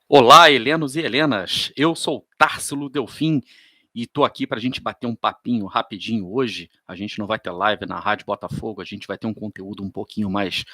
Olá, Helenos e Helenas. Eu sou o Társilo Delfim e estou aqui para a gente bater um papinho rapidinho hoje. A gente não vai ter live na Rádio Botafogo, a gente vai ter um conteúdo um pouquinho mais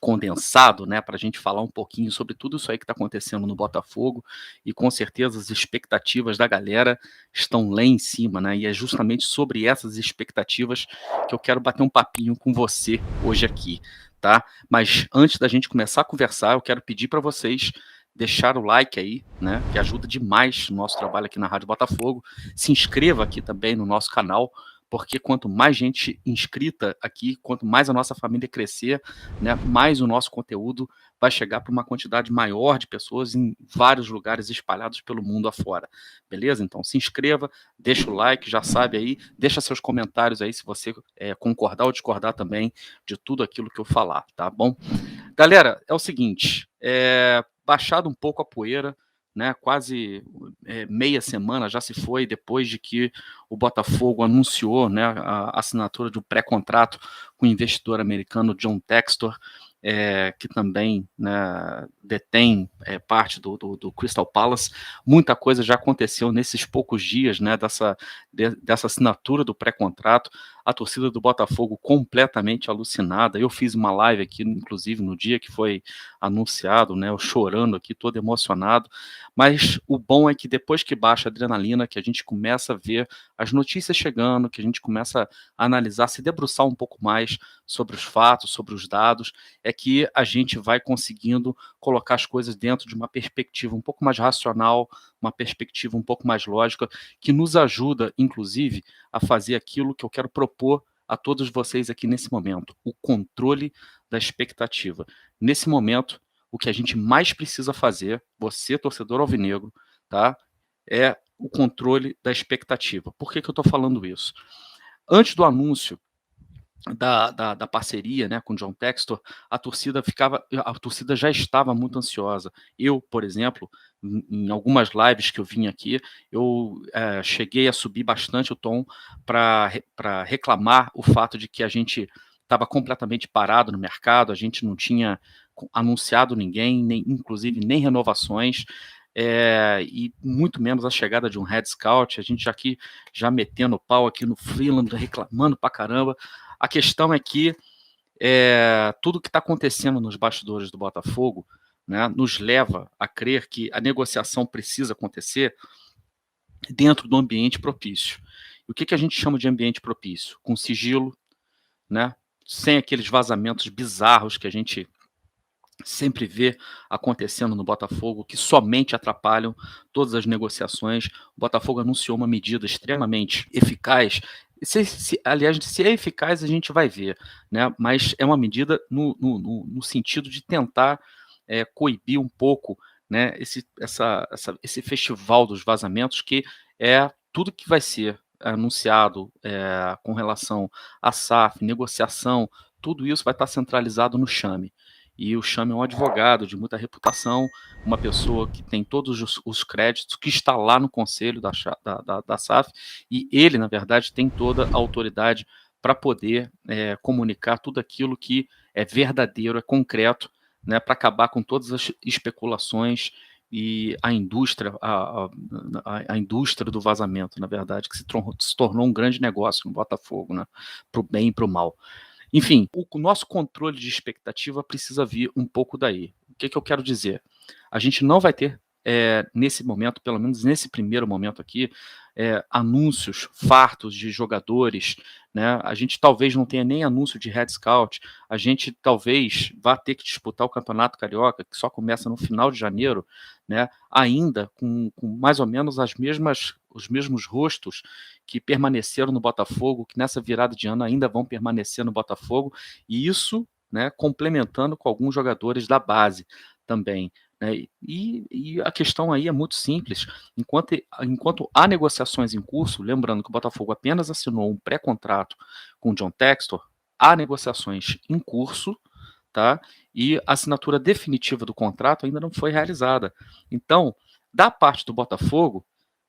condensado, né, para a gente falar um pouquinho sobre tudo isso aí que está acontecendo no Botafogo e com certeza as expectativas da galera estão lá em cima, né, e é justamente sobre essas expectativas que eu quero bater um papinho com você hoje aqui, tá? Mas antes da gente começar a conversar, eu quero pedir para vocês deixar o like aí, né, que ajuda demais o nosso trabalho aqui na Rádio Botafogo. Se inscreva aqui também no nosso canal, porque quanto mais gente inscrita aqui, quanto mais a nossa família crescer, né, mais o nosso conteúdo vai chegar para uma quantidade maior de pessoas em vários lugares espalhados pelo mundo afora. Beleza? Então se inscreva, deixa o like, já sabe aí, deixa seus comentários aí se você concordar ou discordar também de tudo aquilo que eu falar, tá bom? Galera, é o seguinte, baixado um pouco a poeira, né? Quase meia semana já se foi depois de que o Botafogo anunciou, né, a assinatura de um pré-contrato com o investidor americano John Textor, que também, né, detém parte do Crystal Palace. Muita coisa já aconteceu nesses poucos dias, né, dessa assinatura do pré-contrato. A torcida do Botafogo completamente alucinada. Eu fiz uma live aqui, inclusive, no dia que foi anunciado, né, eu chorando aqui, todo emocionado. Mas o bom é que depois que baixa a adrenalina, que a gente começa a ver as notícias chegando, que a gente começa a analisar, se debruçar um pouco mais sobre os fatos, sobre os dados, é que a gente vai conseguindo colocar as coisas dentro de uma perspectiva um pouco mais racional, uma perspectiva um pouco mais lógica, que nos ajuda, inclusive, a fazer aquilo que eu quero propor a todos vocês aqui nesse momento, o controle da expectativa. Nesse momento, o que a gente mais precisa fazer, você, torcedor alvinegro, tá, é o controle da expectativa. Por que eu estou falando isso? Antes do anúncio da parceria, né, com o John Textor, a torcida já estava muito ansiosa. Eu, por exemplo, em algumas lives que eu vim aqui, eu cheguei a subir bastante o tom para reclamar o fato de que a gente estava completamente parado no mercado, a gente não tinha anunciado ninguém, inclusive nem renovações, e muito menos a chegada de um head scout, a gente já metendo o pau aqui no Freeland, reclamando pra caramba. A questão é que tudo que está acontecendo nos bastidores do Botafogo, né, nos leva a crer que a negociação precisa acontecer dentro do ambiente propício. E o que a gente chama de ambiente propício? Com sigilo, né, sem aqueles vazamentos bizarros que a gente sempre vê acontecendo no Botafogo, que somente atrapalham todas as negociações. O Botafogo anunciou uma medida extremamente eficaz. Aliás, se é eficaz, a gente vai ver, né? Mas é uma medida no sentido de tentar coibir um pouco, né, esse festival dos vazamentos, que é tudo que vai ser anunciado com relação à SAF, negociação, tudo isso vai estar centralizado no Chame. E o Chame é um advogado de muita reputação, uma pessoa que tem todos os créditos, que está lá no conselho da SAF, e ele, na verdade, tem toda a autoridade para poder comunicar tudo aquilo que é verdadeiro, é concreto, né, para acabar com todas as especulações e a indústria, a indústria do vazamento, na verdade, que se tornou um grande negócio no Botafogo, né, para o bem e para o mal. Enfim, o nosso controle de expectativa precisa vir um pouco daí. O que eu quero dizer? A gente não vai ter, nesse momento, pelo menos nesse primeiro momento aqui, anúncios fartos de jogadores, né? A gente talvez não tenha nem anúncio de head scout, a gente talvez vá ter que disputar o Campeonato Carioca, que só começa no final de janeiro, né? Ainda com mais ou menos os mesmos rostos que permaneceram no Botafogo, que nessa virada de ano ainda vão permanecer no Botafogo, e isso, né, complementando com alguns jogadores da base também. Né? E a questão aí é muito simples. Enquanto há negociações em curso, lembrando que o Botafogo apenas assinou um pré-contrato com o John Textor, há negociações em curso, tá? E a assinatura definitiva do contrato ainda não foi realizada. Então, da parte do Botafogo,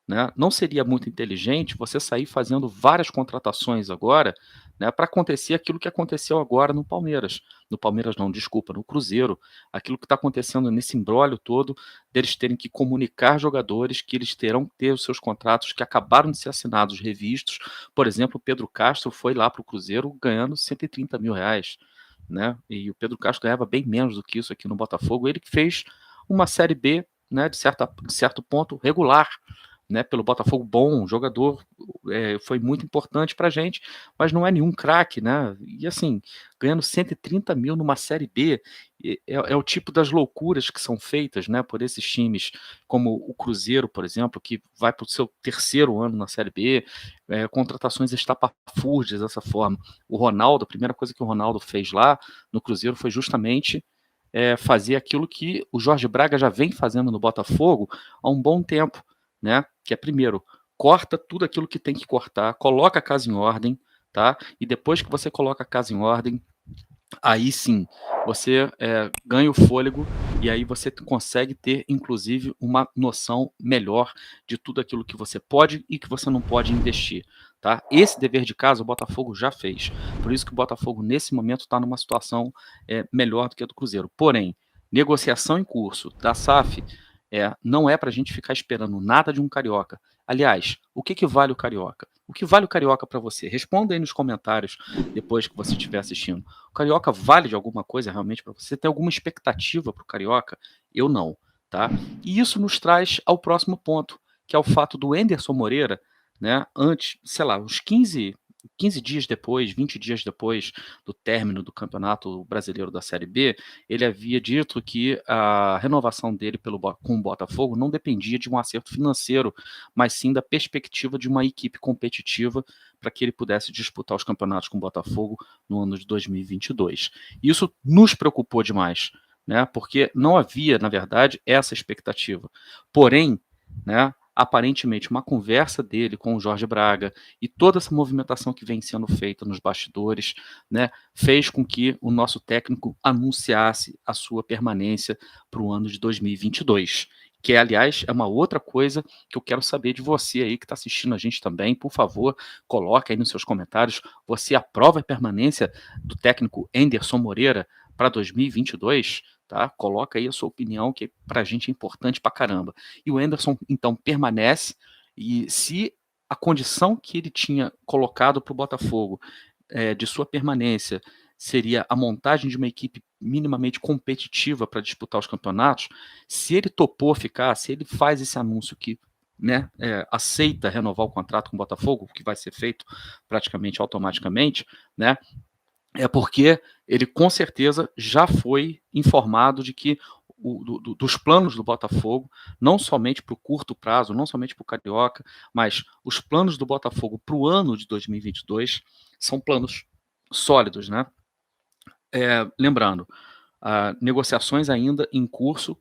né? Não seria muito inteligente você sair fazendo várias contratações agora, né, para acontecer aquilo que aconteceu agora no Palmeiras. No Palmeiras não, desculpa, no Cruzeiro. Aquilo que está acontecendo nesse imbróglio todo, deles terem que comunicar jogadores que eles terão que ter os seus contratos que acabaram de ser assinados, revistos. Por exemplo, o Pedro Castro foi lá para o Cruzeiro ganhando 130 mil reais, né? E o Pedro Castro ganhava bem menos do que isso aqui no Botafogo. Ele que fez uma Série B, né, de certo ponto, regular, né, pelo Botafogo, bom jogador, foi muito importante para a gente, mas não é nenhum craque, né? E assim, ganhando 130 mil numa Série B, é o tipo das loucuras que são feitas, né, por esses times, como o Cruzeiro, por exemplo, que vai para o seu terceiro ano na Série B, contratações estapafúrdias dessa forma. O Ronaldo, a primeira coisa que o Ronaldo fez lá no Cruzeiro foi justamente fazer aquilo que o Jorge Braga já vem fazendo no Botafogo há um bom tempo, né? Que é, primeiro, corta tudo aquilo que tem que cortar, coloca a casa em ordem, tá? E depois que você coloca a casa em ordem, aí sim você ganha o fôlego e aí você consegue ter, inclusive, uma noção melhor de tudo aquilo que você pode e que você não pode investir, tá? Esse dever de casa o Botafogo já fez. Por isso que o Botafogo, nesse momento, está numa situação melhor do que a do Cruzeiro. Porém, negociação em curso da SAF não é para a gente ficar esperando nada de um carioca. Aliás, o que vale o carioca? O que vale o carioca para você? Responda aí nos comentários depois que você estiver assistindo. O carioca vale de alguma coisa realmente para você? Tem alguma expectativa para o carioca? Eu não, tá? E isso nos traz ao próximo ponto, que é o fato do Enderson Moreira, né? Antes, sei lá, uns 15 dias depois, 20 dias depois do término do Campeonato Brasileiro da Série B, ele havia dito que a renovação dele com o Botafogo não dependia de um acerto financeiro, mas sim da perspectiva de uma equipe competitiva para que ele pudesse disputar os campeonatos com o Botafogo no ano de 2022. Isso nos preocupou demais, né? Porque não havia, na verdade, essa expectativa. Porém, né, aparentemente uma conversa dele com o Jorge Braga e toda essa movimentação que vem sendo feita nos bastidores, né, fez com que o nosso técnico anunciasse a sua permanência para o ano de 2022. Que, aliás, é uma outra coisa que eu quero saber de você aí que está assistindo a gente também. Por favor, coloque aí nos seus comentários. Você aprova a permanência do técnico Enderson Moreira para 2022? Tá? Coloca aí a sua opinião, que para a gente é importante para caramba. E o Enderson, então, permanece, e se a condição que ele tinha colocado para o Botafogo de sua permanência seria a montagem de uma equipe minimamente competitiva para disputar os campeonatos, se ele topou ficar, se ele faz esse anúncio que, né, aceita renovar o contrato com o Botafogo, que vai ser feito praticamente automaticamente, né, é porque ele com certeza já foi informado de que dos planos do Botafogo, não somente para o curto prazo, não somente para o Carioca, mas os planos do Botafogo para o ano de 2022 são planos sólidos, né? Lembrando, negociações ainda em curso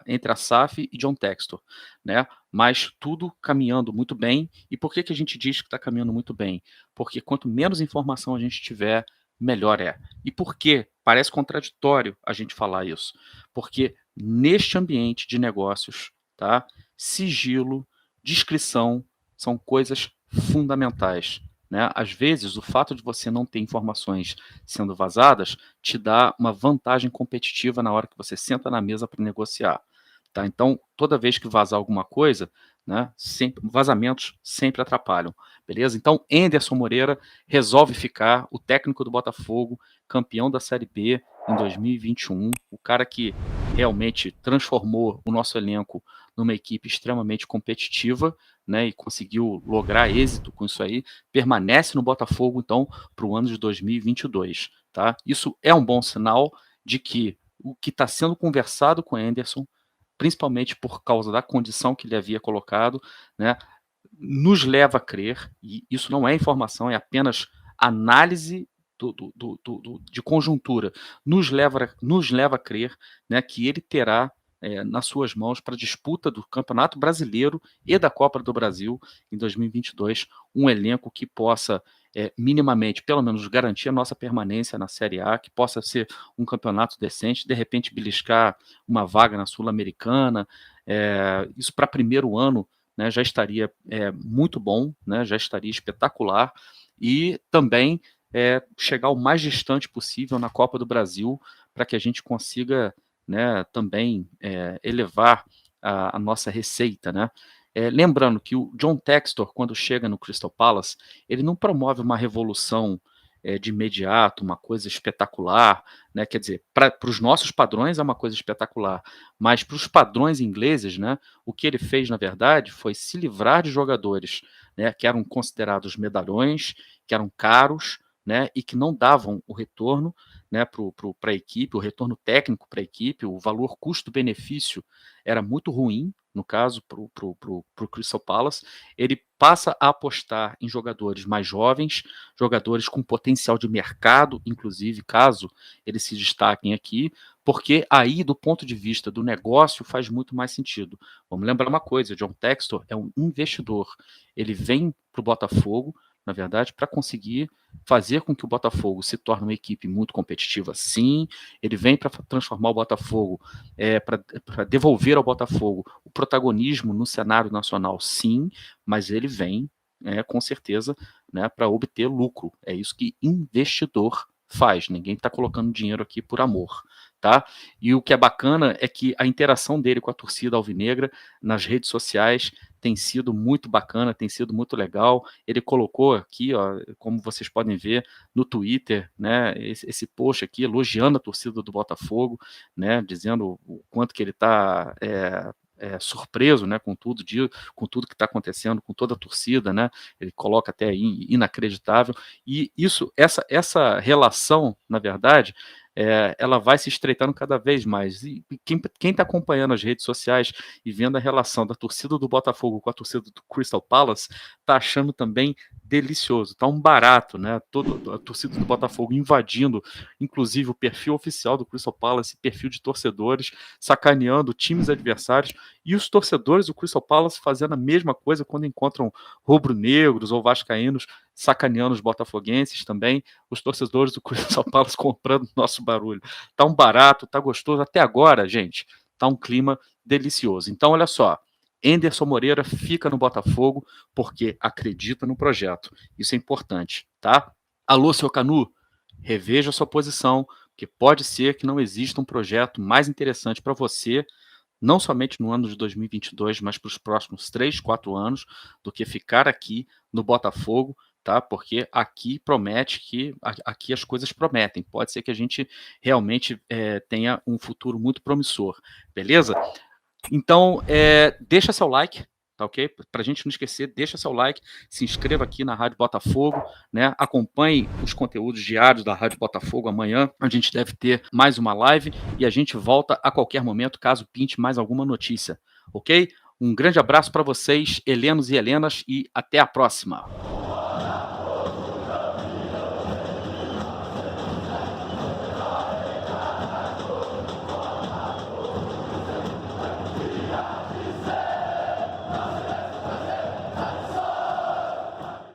entre a SAF e John Textor, né? Mas tudo caminhando muito bem. E por que a gente diz que está caminhando muito bem? Porque quanto menos informação a gente tiver, melhor é. E por que? Parece contraditório a gente falar isso. Porque neste ambiente de negócios, tá? Sigilo, discrição são coisas fundamentais, né? Às vezes, o fato de você não ter informações sendo vazadas te dá uma vantagem competitiva na hora que você senta na mesa para negociar. Tá? Então, toda vez que vazar alguma coisa, né, vazamentos sempre atrapalham. Beleza? Então, Enderson Moreira resolve ficar o técnico do Botafogo, campeão da Série B em 2021, o cara que realmente transformou o nosso elenco numa equipe extremamente competitiva, né, e conseguiu lograr êxito com isso aí, permanece no Botafogo, então, para o ano de 2022. Tá? Isso é um bom sinal de que o que está sendo conversado com o Enderson, principalmente por causa da condição que ele havia colocado, né, nos leva a crer, e isso não é informação, é apenas análise de conjuntura, nos leva a crer, né, que ele terá nas suas mãos para a disputa do Campeonato Brasileiro e da Copa do Brasil em 2022, um elenco que possa minimamente, pelo menos, garantir a nossa permanência na Série A, que possa ser um campeonato decente, de repente beliscar uma vaga na Sul-Americana. Isso para primeiro ano né, já estaria muito bom, né, já estaria espetacular, e também chegar o mais distante possível na Copa do Brasil, para que a gente consiga, né, também elevar a nossa receita, né? Lembrando que o John Textor, quando chega no Crystal Palace, ele não promove uma revolução de imediato, uma coisa espetacular, né? Quer dizer, para os nossos padrões é uma coisa espetacular, mas para os padrões ingleses, né, o que ele fez, na verdade, foi se livrar de jogadores, né, que eram considerados medalhões, que eram caros, né, e que não davam o retorno, né, para a equipe, o retorno técnico para a equipe, o valor custo-benefício era muito ruim, no caso, para o Crystal Palace. Ele passa a apostar em jogadores mais jovens, jogadores com potencial de mercado, inclusive, caso eles se destaquem aqui, porque aí, do ponto de vista do negócio, faz muito mais sentido. Vamos lembrar uma coisa, John Textor é um investidor. Ele vem para o Botafogo, na verdade, para conseguir fazer com que o Botafogo se torne uma equipe muito competitiva, sim. Ele vem para transformar o Botafogo, para devolver ao Botafogo o protagonismo no cenário nacional, sim, mas ele vem, com certeza, né, para obter lucro. É isso que investidor faz. Ninguém está colocando dinheiro aqui por amor, tá? E o que é bacana é que a interação dele com a torcida alvinegra nas redes sociais tem sido muito bacana, tem sido muito legal. Ele colocou aqui, ó, como vocês podem ver no Twitter, né, esse post aqui elogiando a torcida do Botafogo, né, dizendo o quanto que ele está surpreso, né, com tudo que está acontecendo, com toda a torcida, né? Ele coloca até aí inacreditável. E essa relação, na verdade, ela vai se estreitando cada vez mais. E quem está acompanhando as redes sociais e vendo a relação da torcida do Botafogo com a torcida do Crystal Palace, está achando também delicioso, tá um barato, né? Toda a torcida do Botafogo invadindo, inclusive o perfil oficial do Crystal Palace, perfil de torcedores, sacaneando times adversários, e os torcedores do Crystal Palace fazendo a mesma coisa quando encontram rubro-negros ou vascaínos, sacaneando os botafoguenses também, os torcedores do Crystal Palace comprando nosso barulho. Tá um barato, tá gostoso, até agora, gente, tá um clima delicioso. Então, olha só, Enderson Moreira fica no Botafogo porque acredita no projeto. Isso é importante, tá? Alô, seu Canu, reveja sua posição, porque pode ser que não exista um projeto mais interessante para você, não somente no ano de 2022, mas para os próximos 3, 4 anos, do que ficar aqui no Botafogo, tá? Porque aqui promete que aqui as coisas prometem. Pode ser que a gente realmente tenha um futuro muito promissor, beleza? Então, deixa seu like, tá ok? Para a gente não esquecer, deixa seu like, se inscreva aqui na Rádio Botafogo, né? Acompanhe os conteúdos diários da Rádio Botafogo. Amanhã a gente deve ter mais uma live e a gente volta a qualquer momento, caso pinte mais alguma notícia, ok? Um grande abraço para vocês, helenos e helenas, e até a próxima.